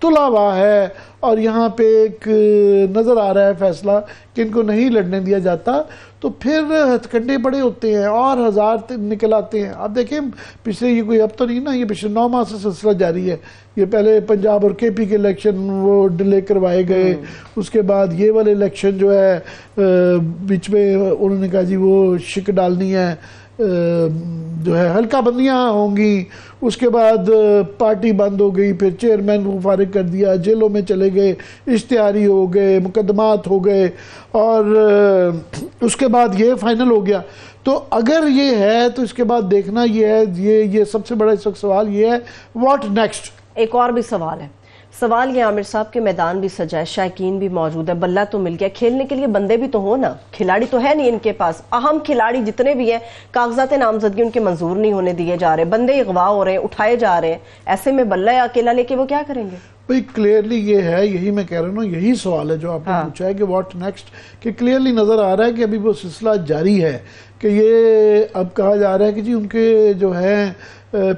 تلا ہوا ہے اور یہاں پہ ایک نظر آ رہا ہے فیصلہ کہ ان کو نہیں لڑنے دیا جاتا، تو پھر ہتھ کنڈے بڑے ہوتے ہیں اور ہزار نکل آتے ہیں. آپ دیکھیں پچھلے یہ کوئی اب تو نہیں نا، یہ پچھلے 9 ماہ سے سلسلہ جاری ہے. یہ پہلے پنجاب اور کے پی کے الیکشن وہ ڈیلے کروائے گئے، اس کے بعد یہ والے الیکشن جو ہے بیچ میں انہوں نے کہا جی وہ شک ڈالنی ہے، جو ہے حلقہ بندیاں ہوں گی، اس کے بعد پارٹی بند ہو گئی، پھر چیئرمین کو فارغ کر دیا، جیلوں میں چلے گئے، اشتہاری ہو گئے، مقدمات ہو گئے، اور اس کے بعد یہ فائنل ہو گیا. تو اگر یہ ہے تو اس کے بعد دیکھنا یہ ہے، یہ سب سے بڑا اس وقت سوال یہ ہے واٹ نیکسٹ. ایک اور بھی سوال ہے، سوال یہ عامر صاحب کے میدان بھی سجا ہے، شائقین بھی موجود ہے، بلہ تو مل گیا، کھیلنے کے لیے بندے بھی تو ہو نا، کھلاڑی تو ہے نہیں ان کے پاس. اہم کھلاڑی جتنے بھی ہیں کاغذات نامزدگی ان کے منظور نہیں ہونے دیے جا رہے، بندے اغوا ہو رہے ہیں، اٹھائے جا رہے ہیں، ایسے میں بلہ اکیلا لے کے وہ کیا کریں گے؟ بھئی کلیئرلی یہ ہے، یہی میں کہہ رہا ہوں، یہی سوال ہے جو آپ نے پوچھا ہے کہ واٹ نیکسٹ، کہ کلیئرلی نظر آ رہا ہے کہ ابھی وہ سلسلہ جاری ہے، کہ یہ اب کہا جا رہا ہے کہ جی ان کے جو ہیں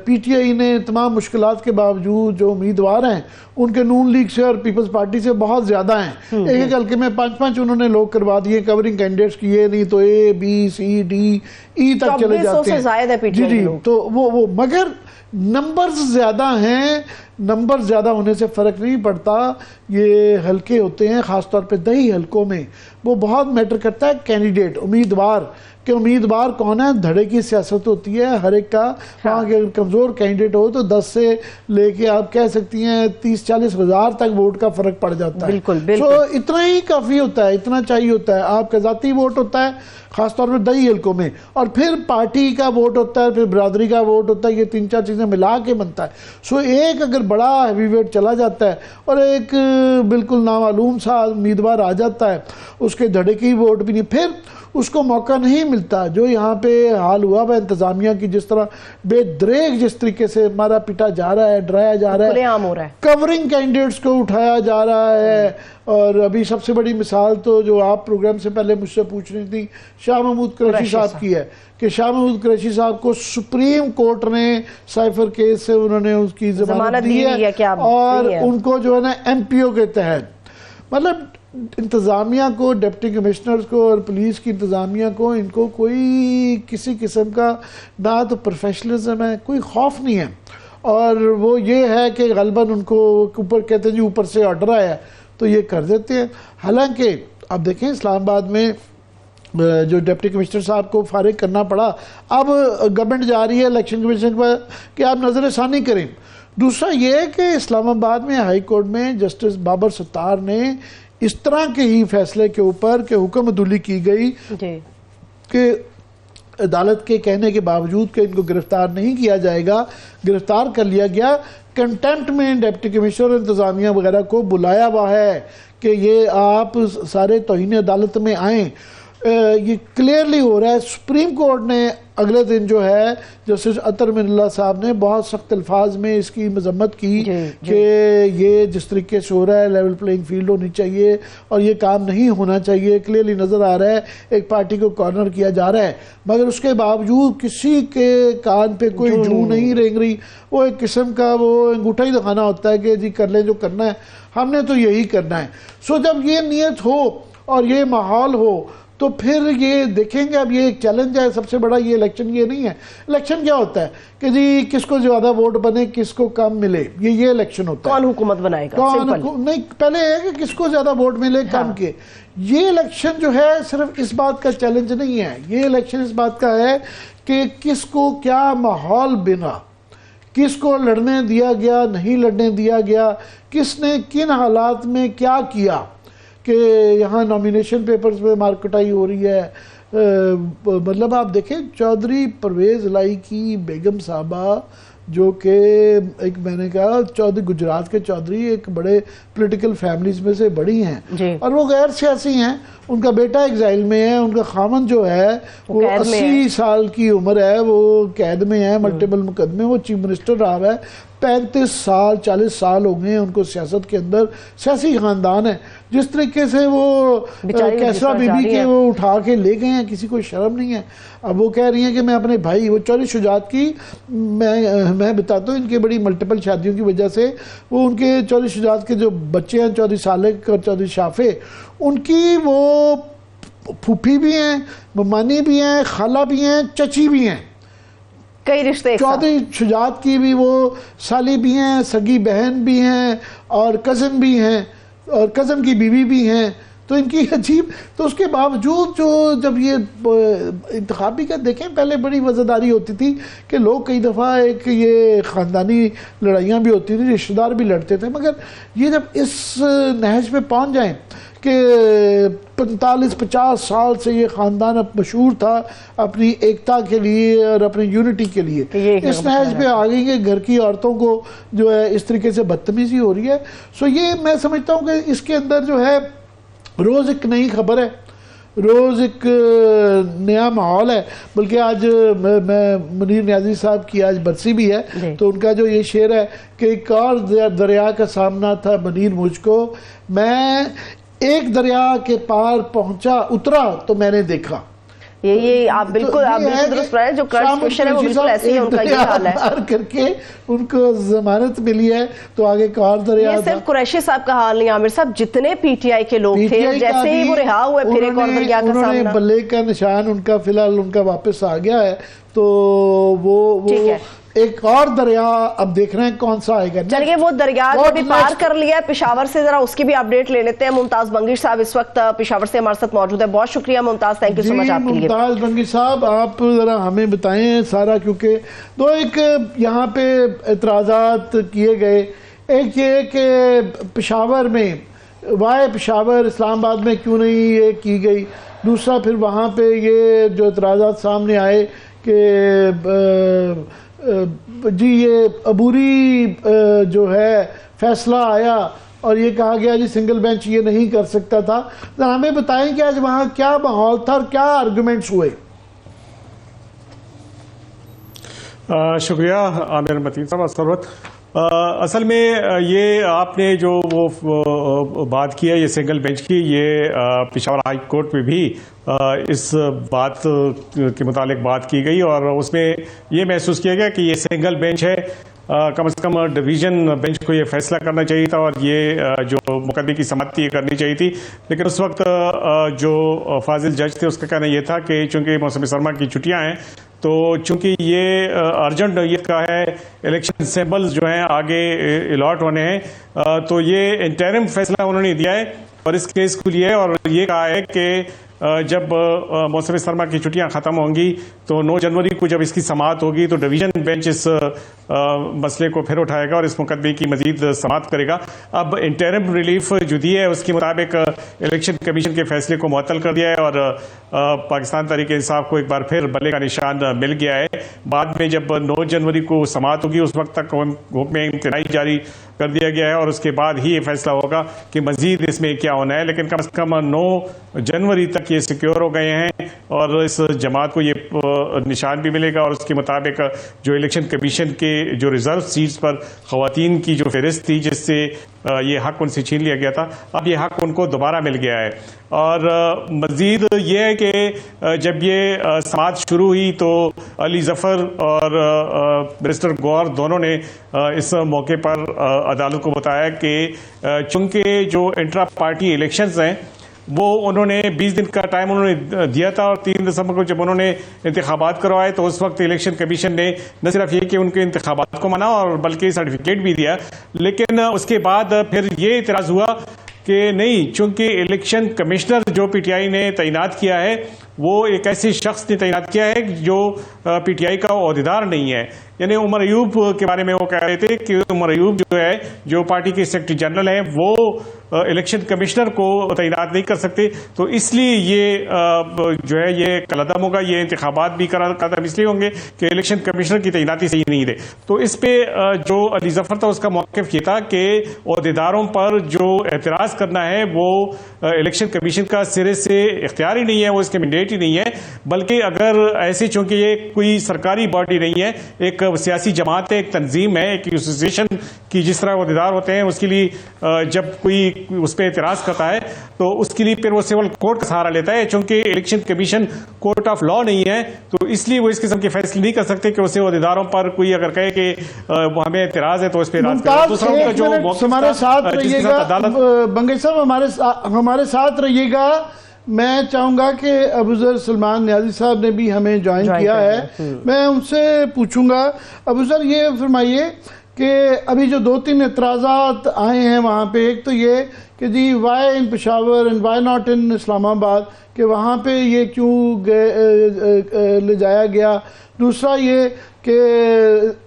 پی ٹی آئی نے تمام مشکلات کے باوجود جو امیدوار ہیں ان کے نون لیگ سے اور پیپلز پارٹی سے بہت زیادہ ہیں. ایک حلقے میں 5 انہوں نے لوگ کروا دیے کورنگ کینڈیڈیٹس کی، یہ نہیں تو اے بی سی ڈی ای تک چلے جاتے ہیں. سے زائد ہے پی ٹی آئی لوگ. تو وہ مگر نمبرز زیادہ ہیں، نمبر زیادہ ہونے سے فرق نہیں پڑتا. یہ حلقے ہوتے ہیں خاص طور پہ دیہی حلقوں میں، وہ بہت میٹر کرتا ہے کینڈیڈیٹ، امیدوار، کہ امیدوار کون ہے. دھڑے کی سیاست ہوتی ہے ہر ایک کا. وہاں کے کمزور کینڈیڈیٹ ہو تو 10 سے لے کے آپ کہہ سکتی ہیں 30-40 ہزار تک ووٹ کا فرق پڑ جاتا ہے. بالکل تو اتنا ہی کافی ہوتا ہے، اتنا چاہیے ہوتا ہے. آپ کا ذاتی ووٹ ہوتا ہے خاص طور پہ دیہی حلقوں میں، اور پھر پارٹی کا ووٹ ہوتا ہے، پھر برادری کا ووٹ ہوتا ہے. یہ 3-4 چیزیں ملا کے بنتا ہے. ایک اگر بڑا ہیوی ویٹ چلا جاتا ہے اور ایک بالکل نامعلوم سا امیدوار آ جاتا ہے، اس کے دھڑے کی ووٹ بھی نہیں، پھر اس کو موقع نہیں ملتا. جو یہاں پہ حال ہوا ہے انتظامیہ کی، جس طرح بے دریغ جس طریقے سے مارا پیٹا جا رہا ہے، ڈرایا جا رہا ہے، عام ہو رہا ہے، کورنگ کینڈیڈیٹس کو اٹھایا جا رہا ہے. اور ابھی سب سے بڑی مثال تو جو آپ پروگرام سے پہلے مجھ سے پوچھ رہی تھی شاہ محمود قریشی صاحب کی ہے، کہ شاہ محمود قریشی صاحب کو سپریم کورٹ نے سائفر کیس سے انہوں نے اس کی ضمانت دی ہے، اور ان کو جو ہے نا ایم پی او کے تحت، مطلب انتظامیہ کو، ڈپٹی کمشنرز کو اور پولیس کی انتظامیہ کو، ان کو کوئی کسی قسم کا نہ تو پروفیشنلزم ہے، کوئی خوف نہیں ہے. اور وہ یہ ہے کہ غالباً ان کو اوپر کہتے ہیں جی اوپر سے آرڈر آیا تو یہ کر دیتے ہیں. حالانکہ اب دیکھیں اسلام آباد میں جو ڈپٹی کمشنر صاحب کو فارغ کرنا پڑا، اب گورنمنٹ جا رہی ہے الیکشن کمیشن پر کہ آپ نظر ثانی کریں. دوسرا یہ کہ اسلام آباد میں ہائی کورٹ میں جسٹس بابر ستار نے اس طرح کے ہی فیصلے کے اوپر کہ حکم عدولی کی گئی کہ عدالت کے کہنے کے باوجود کہ ان کو گرفتار نہیں کیا جائے گا، گرفتار کر لیا گیا. کنٹیمپٹ میں ڈپٹی کمشنر انتظامیہ وغیرہ کو بلایا ہوا ہے کہ یہ آپ سارے توہین عدالت میں آئیں. یہ کلیئرلی ہو رہا ہے. سپریم کورٹ نے اگلے دن جو ہے جسٹس عطر من اللہ صاحب نے بہت سخت الفاظ میں اس کی مذمت کی کہ یہ جس طریقے سے ہو رہا ہے لیول پلینگ فیلڈ ہونی چاہیے اور یہ کام نہیں ہونا چاہیے. کلیئرلی نظر آ رہا ہے ایک پارٹی کو کارنر کیا جا رہا ہے، مگر اس کے باوجود کسی کے کان پہ کوئی جو نہیں رینگ رہی. وہ ایک قسم کا وہ انگوٹھا ہی دکھانا ہوتا ہے کہ جی کر لیں جو کرنا ہے، ہم نے تو یہی کرنا ہے. جب یہ نیت ہو اور یہ ماحول ہو تو پھر یہ دیکھیں گے. اب یہ ایک چیلنج ہے سب سے بڑا. یہ الیکشن یہ نہیں ہے. الیکشن کیا ہوتا ہے کہ جی کس کو زیادہ ووٹ بنے، کس کو کم ملے، یہ الیکشن ہوتا ہے. کون حکومت بنائے گا، نہیں، پہلے ہے کہ کس کو زیادہ ووٹ ملے، کم کے. یہ الیکشن جو ہے صرف اس بات کا چیلنج نہیں ہے. یہ الیکشن اس بات کا ہے کہ کس کو کیا ماحول بنا، کس کو لڑنے دیا گیا، نہیں لڑنے دیا گیا، کس نے کن حالات میں کیا کیا. کہ یہاں نومینیشن پیپرز میں مارکٹائی ہو رہی ہے. مطلب آپ دیکھیں چودھری پرویز الہی کی بیگم صاحبہ جو کہ ایک میں نے کہا چودھری گجرات کے چودھری ایک بڑے پولیٹیکل فیملیز میں سے بڑی ہیں اور وہ غیر سیاسی ہیں. ان کا بیٹا ایگزائل میں ہے، ان کا خامن جو ہے وہ 80 سال کی عمر ہے، وہ قید میں ہے، ملٹیپل مقدمے، وہ چیف منسٹر رہا ہے. 35 سال 40 سال ہو گئے ہیں ان کو سیاست کے اندر. سیاسی خاندان ہے. جس طریقے سے وہ کیسرا بی بی کے وہ اٹھا کے لے گئے ہیں, کسی کو شرم نہیں ہے. اب وہ کہہ رہی ہیں کہ میں اپنے بھائی, وہ چوری شجاعت کی میں بتاتا ہوں, ان کے بڑی ملٹیپل شادیوں کی وجہ سے وہ ان کے چوری شجاعت کے جو بچے ہیں, چودھری سالک اور چودھری شافع, ان کی وہ پھوپھی بھی ہیں, ممانی بھی ہیں, خالہ بھی ہیں, چچی بھی ہیں, کئی رشتے. چودھری شجاعت کی بھی وہ سالی بھی ہیں, سگی بہن بھی ہیں, اور کزن بھی ہیں, اور کزن کی بیوی بھی ہیں. تو ان کی عجیب, تو اس کے باوجود جو جب یہ انتخابی کا دیکھیں, پہلے بڑی وزاداری ہوتی تھی کہ لوگ کئی دفعہ ایک یہ خاندانی لڑائیاں بھی ہوتی تھی, رشتہ دار بھی لڑتے تھے, مگر یہ جب اس نہج پہ پہنچ جائیں کہ 45-50 سال سے یہ خاندان مشہور تھا اپنی ایکتا کے لیے اور اپنی یونٹی کے لیے, اس نہج پہ آ گئی کہ گھر کی عورتوں کو جو ہے اس طریقے سے بدتمیزی ہو رہی ہے. سو یہ میں سمجھتا ہوں کہ اس کے اندر جو ہے روز ایک نئی خبر ہے, روز ایک نیا ماحول ہے. بلکہ آج میں منیر نیازی صاحب کی آج برسی بھی ہے, تو ان کا جو یہ شعر ہے کہ ایک اور دریا کا سامنا تھا منیر مجھ کو, میں ایک دریا کے پار پہنچا اترا تو میں نے دیکھا. یہ آپ بالکل درست رہے, جو کرنٹ سچویشن ہے وہ بالکل ایسی ہے, ان کا یہ حال ہے. پار کر کے ان کو ضمانت ملی ہے تو آگے کار دریا. یہ صرف قریشی صاحب کا حال نہیں عامر صاحب, جتنے پی ٹی آئی کے لوگ تھے جیسے ہی وہ رہا ہوئے پھر ایک اور دریا کا سامنا. انہوں نے بلے کا نشان ان کا فی الحال ان کا واپس آ گیا ہے, تو وہ ایک اور دریا اب دیکھ رہے ہیں کون سا آئے گا. چلیے وہ دریا کو بھی پار کر لیا ہے پشاور سے, ذرا اس کی بھی اپڈیٹ لے لیتے ہیں. ممتاز بنگش صاحب اس وقت پشاور سے ہمارے ساتھ موجود ہے. بہت شکریہ ممتاز, تھینک یو سو مچ آپ کے لیے. ممتاز بنگش صاحب, آپ ذرا ہمیں بتائیں سارا, کیونکہ دو ایک یہاں پہ اعتراضات کیے گئے. ایک یہ کہ پشاور میں وائے پشاور اسلام آباد میں کیوں نہیں یہ کی گئی. دوسرا پھر وہاں پہ یہ جو اعتراضات سامنے آئے کہ جی یہ عبوری جو ہے فیصلہ آیا اور یہ کہا گیا جی سنگل بینچ یہ نہیں کر سکتا تھا. ہمیں بتائیں کہ آج وہاں کیا ماحول تھا اور کیا آرگومنٹس ہوئے. شکریہ عامر متین صاحب. سروت, اصل میں یہ آپ نے جو وہ بات کی ہے یہ سنگل بینچ کی, یہ پشاور ہائی کورٹ میں بھی اس بات کے متعلق بات کی گئی, اور اس میں یہ محسوس کیا گیا کہ یہ سنگل بینچ ہے, کم از کم ڈویژن بینچ کو یہ فیصلہ کرنا چاہیے تھا اور یہ جو مقدمے کی سماعت تھی یہ کرنی چاہیے تھی. لیکن اس وقت جو فاضل جج تھے اس کا کہنا یہ تھا کہ چونکہ موسم سرما کی چھٹیاں ہیں تو چونکہ یہ ارجنٹ نوعیت کا ہے, الیکشن سیمبلز جو ہیں آگے الاٹ ہونے ہیں, تو یہ انٹرم فیصلہ انہوں نے دیا ہے اور اس کیس کو لیا ہے, اور یہ کہا ہے کہ جب موسم سرما کی چھٹیاں ختم ہوں گی تو 9 جنوری کو جب اس کی سماعت ہوگی تو ڈویژن بینچ اس مسئلے کو پھر اٹھائے گا اور اس مقدمے کی مزید سماعت کرے گا. اب انٹرم ریلیف جو دی ہے اس کے مطابق الیکشن کمیشن کے فیصلے کو معطل کر دیا ہے اور پاکستان تحریک انصاف کو ایک بار پھر بلے کا نشان مل گیا ہے. بعد میں جب 9 جنوری کو سماعت ہوگی اس وقت تک حکم امتناعی جاری کر دیا گیا ہے اور اس کے بعد ہی یہ فیصلہ ہوگا کہ مزید اس میں کیا ہونا ہے. لیکن کم از کم 9 جنوری تک یہ سیکیور ہو گئے ہیں اور اس جماعت کو یہ نشان بھی ملے گا, اور اس کے مطابق جو الیکشن کمیشن کے جو ریزرو سیٹس پر خواتین کی جو فہرست تھی جس سے یہ حق ان سے چھین لیا گیا تھا, اب یہ حق ان کو دوبارہ مل گیا ہے. اور مزید یہ ہے کہ جب یہ سماعت شروع ہوئی تو علی ظفر اور بیرسٹر گوہر دونوں نے اس موقع پر عدالت کو بتایا کہ چونکہ جو انٹرا پارٹی الیکشنز ہیں وہ انہوں نے 20 دن کا ٹائم انہوں نے دیا تھا, اور 3 دسمبر کو جب انہوں نے انتخابات کروائے تو اس وقت الیکشن کمیشن نے نہ صرف یہ کہ ان کے انتخابات کو مانا اور بلکہ سرٹیفکیٹ بھی دیا, لیکن اس کے بعد پھر یہ اعتراض ہوا کہ نہیں, چونکہ الیکشن کمشنر جو پی ٹی آئی نے تعینات کیا ہے وہ ایک ایسے شخص نے تعینات کیا ہے جو پی ٹی آئی کا عہدیدار نہیں ہے. یعنی عمر ایوب کے بارے میں وہ کہہ رہے تھے کہ عمر ایوب جو ہے جو پارٹی کے سیکرٹری جنرل ہیں وہ الیکشن کمشنر کو تعینات نہیں کر سکتے, تو اس لیے یہ جو ہے یہ کالعدم ہوگا. یہ انتخابات بھی کالعدم اس لیے ہوں گے کہ الیکشن کمشنر کی تعیناتی صحیح نہیں دے. تو اس پہ جو علی ظفر تھا اس کا موقف یہ تھا کہ عہدیداروں پر جو اعتراض کرنا ہے وہ الیکشن کمیشن کا سرے سے اختیار ہی نہیں ہے, وہ اس کے مینڈیٹ ہی نہیں ہے, بلکہ اگر ایسے چونکہ یہ کوئی سرکاری باڈی نہیں ہے, ایک ایک سیاسی جماعت ہے, ایک تنظیم ہے, ایک ایسوسیشن کی جس طرح عہدیدار ہوتے ہیں, اس کے لیے جب کوئی اس پہ اعتراض کرتا ہے تو اس کے لیے پھر وہ سول کورٹ کا سہارا لیتا ہے. چونکہ election commission court of law نہیں ہے تو اس لیے وہ اس قسم کے فیصلے نہیں کر سکتے کہ اسے عہدیداروں پر کوئی اگر کہے کہ ہمیں اعتراض ہے تو اس پہ ہمارے ساتھ رہیے گا بنگئی صاحب, ہمارے ساتھ رہیے گا. میں چاہوں گا کہ ابوذر سلمان نیازی صاحب نے بھی ہمیں جوائن کیا ہے, میں ان سے پوچھوں گا. ابوذر یہ فرمائیے کہ ابھی جو 2-3 اعتراضات آئے ہیں وہاں پہ, ایک تو یہ کہ جی why in Peshawar and why not in Islamabad, کہ وہاں پہ یہ کیوں لے جایا گیا. دوسرا یہ کہ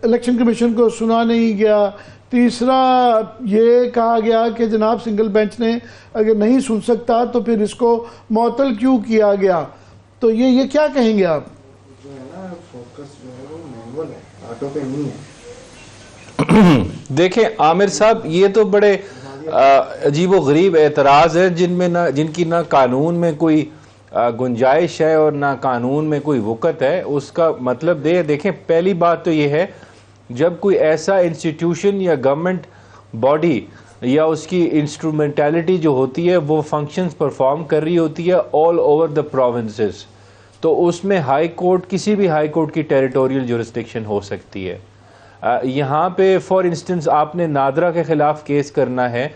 الیکشن کمیشن کو سنا نہیں گیا. تیسرا یہ کہا گیا کہ جناب سنگل بینچ نے اگر نہیں سن سکتا تو پھر اس کو معطل کیوں کیا گیا. تو یہ کیا کہیں گے آپ؟ جو ہے نا فوکس جو ہے وہ مینول ہے, آٹو پہ نہیں ہے. دیکھیں عامر صاحب, یہ تو بڑے عجیب و غریب اعتراض ہیں جن کی نہ قانون میں کوئی گنجائش ہے اور نہ قانون میں کوئی وقت ہے. اس کا مطلب دیکھیں, پہلی بات تو یہ ہے جب کوئی ایسا انسٹیٹیوشن یا گورنمنٹ باڈی یا اس کی انسٹرومنٹیلٹی جو ہوتی ہے وہ فنکشنز پرفارم کر رہی ہوتی ہے آل اوور دا پروونسز, تو اس میں ہائی کورٹ, کسی بھی ہائی کورٹ کی ٹیریٹوریل جورسڈکشن ہو سکتی ہے. یہاں پہ فار انسٹنس آپ نے نادرا کے خلاف کیس کرنا ہے,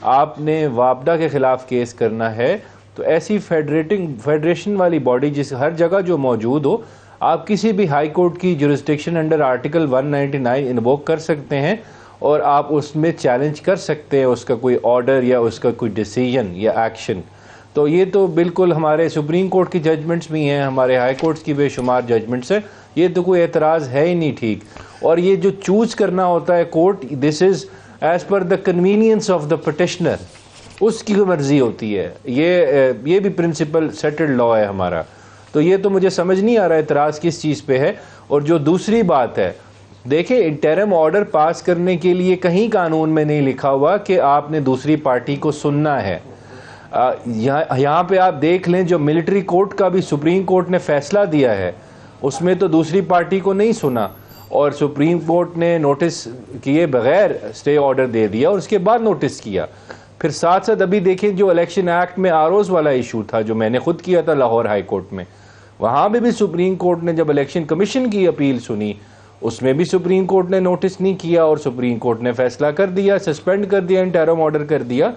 آپ نے وابڈا کے خلاف کیس کرنا ہے, تو ایسی فیڈریشن والی باڈی جس ہر جگہ جو موجود ہو, آپ کسی بھی ہائی کورٹ کی جورسڈکشن انڈر آرٹیکل 199 انووک کر سکتے ہیں اور آپ اس میں چیلنج کر سکتے ہیں اس کا کوئی آرڈر یا اس کا کوئی ڈیسیژن یا ایکشن. تو یہ تو بالکل ہمارے سپریم کورٹ کی ججمنٹس بھی ہیں, ہمارے ہائی کورٹس کی بے شمار ججمنٹس ہیں, یہ تو کوئی اعتراض ہے ہی نہیں. ٹھیک, اور یہ جو چوز کرنا ہوتا ہے court, this is as per the convenience of the petitioner, اس کی مرضی ہوتی ہے. یہ بھی پرنسپل سیٹلڈ لا ہے ہمارا. تو یہ تو مجھے سمجھ نہیں آ رہا اعتراض کس چیز پہ ہے. اور جو دوسری بات ہے, دیکھیں انٹرم آرڈر پاس کرنے کے لیے کہیں قانون میں نہیں لکھا ہوا کہ آپ نے دوسری پارٹی کو سننا ہے. یہاں پہ آپ دیکھ لیں جو ملٹری کورٹ کا بھی سپریم کورٹ نے فیصلہ دیا ہے اس میں تو دوسری پارٹی کو نہیں سنا, اور سپریم کورٹ نے نوٹس کیے بغیر اسٹے آرڈر دے دیا اور اس کے بعد نوٹس کیا. پھر ساتھ ساتھ ابھی دیکھیں جو الیکشن ایکٹ میں آروز والا ایشو تھا جو میں نے خود کیا تھا لاہور ہائی کورٹ میں, وہاں بھی سپریم کورٹ نے جب الیکشن کمیشن کی اپیل سنی اس میں بھی سپریم کورٹ نے نوٹس نہیں کیا اور سپریم کورٹ نے فیصلہ کر دیا, سسپینڈ کر دیا, انٹرم آرڈر کر دیا.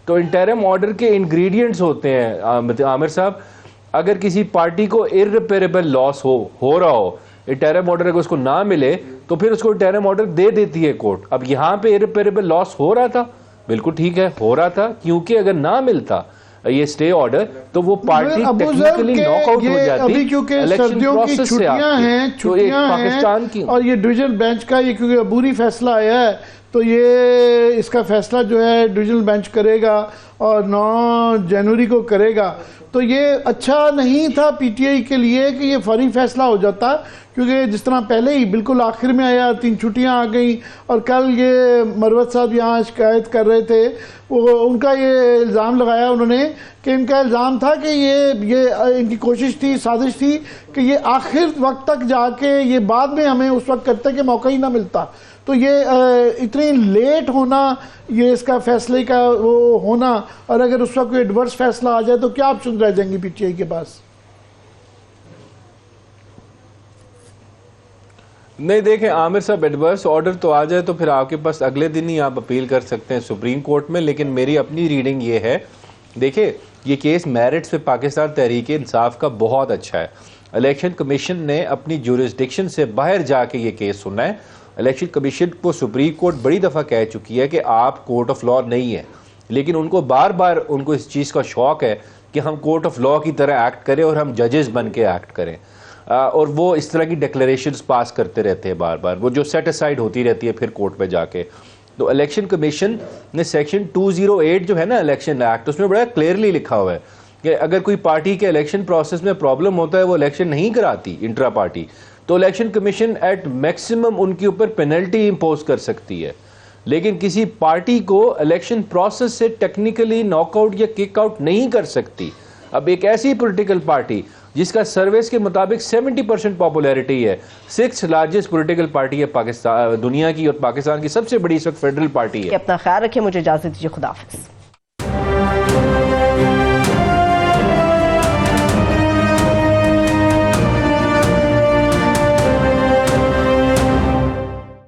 تو انٹرم آرڈر کے انگریڈینٹس ہوتے ہیں عامر صاحب, اگر کسی پارٹی کو ارریپیریبل لاس ہو رہا ہو, انٹرم آرڈر اگر اس کو نہ ملے تو پھر اس کو انٹرم آرڈر دے دیتی ہے کورٹ. اب یہاں پہ ارریپیریبل لاس ہو رہا تھا, بالکل ٹھیک ہے ہو رہا تھا, کیونکہ اگر نہ ملتا یہ اسٹے آرڈر تو وہ پارٹی ٹیکنیکلی ناک آؤٹ ہو جاتی. ابھی کیونکہ سردیوں کی چھٹیاں ہیں اور یہ ڈویژن بینچ کا یہ کیونکہ عبوری فیصلہ آیا ہے تو یہ اس کا فیصلہ جو ہے ڈویژن بینچ کرے گا اور 9 جنوری کو کرے گا. تو یہ اچھا نہیں تھا پی ٹی آئی کے لیے کہ یہ فوری فیصلہ ہو جاتا, کیونکہ جس طرح پہلے ہی بالکل آخر میں آیا, 3 چھٹیاں آ گئیں, اور کل یہ مروت صاحب یہاں شکایت کر رہے تھے, وہ ان کا یہ الزام لگایا انہوں نے کہ ان کا الزام تھا کہ یہ ان کی کوشش تھی, سازش تھی کہ یہ آخر وقت تک جا کے یہ بعد میں ہمیں اس وقت کرتے کہ موقع ہی نہ ملتا. تو یہ اتنی لیٹ ہونا, یہ اس کا فیصلے کا وہ ہونا, اور اگر اس وقت کوئی ایڈورس فیصلہ آ جائے تو کیا آپشن رہ جائیں گی پی ٹی آئی کے پاس؟ نہیں دیکھیں عامر صاحب, ایڈورس آرڈر تو آ جائے تو پھر آپ کے پاس اگلے دن ہی آپ اپیل کر سکتے ہیں سپریم کورٹ میں. لیکن میری اپنی ریڈنگ یہ ہے, دیکھیں یہ کیس میرٹس پہ پاکستان تحریک انصاف کا بہت اچھا ہے. الیکشن کمیشن نے اپنی جورسڈکشن سے باہر جا کے یہ کیس سنا ہے. الیکشن کمیشن کو سپریم کورٹ بڑی دفعہ کہہ چکی ہے کہ آپ کورٹ آف لا نہیں ہے, لیکن ان کو بار بار ان کو اس چیز کا شوق ہے کہ ہم کورٹ آف لا کی طرح ایکٹ کریں اور ہم ججز بن کے ایکٹ کریں, اور وہ اس طرح کی ڈیکلریشنز پاس کرتے رہتے ہیں بار بار, وہ جو سیٹ اسائڈ ہوتی رہتی ہے پھر کورٹ پہ جا کے. تو الیکشن کمیشن نے سیکشن 208 جو ہے نا الیکشن ایکٹ, اس میں بڑا کلیئرلی لکھا ہوا ہے کہ اگر کوئی پارٹی کے الیکشن پروسیس میں پرابلم ہوتا ہے, وہ الیکشن نہیں کراتی انٹرا پارٹی, تو الیکشن کمیشن ایٹ میکسیمم ان کے اوپر پینلٹی امپوز کر سکتی ہے. لیکن کسی پارٹی کو الیکشن پروسیس سے ٹیکنیکلی ناک آؤٹ یا کک آؤٹ نہیں کر سکتی. اب ایک ایسی پولیٹیکل پارٹی جس کا سرویس کے مطابق 70% پاپولیرٹی ہے، 6th لارجسٹ پولیٹیکل پارٹی ہے پاکستان دنیا کی، اور پاکستان کی سب سے بڑی اس وقت فیڈرل پارٹی ہے۔ اپنا خیال رکھیں، مجھے اجازت دیجیے، خدا حافظ۔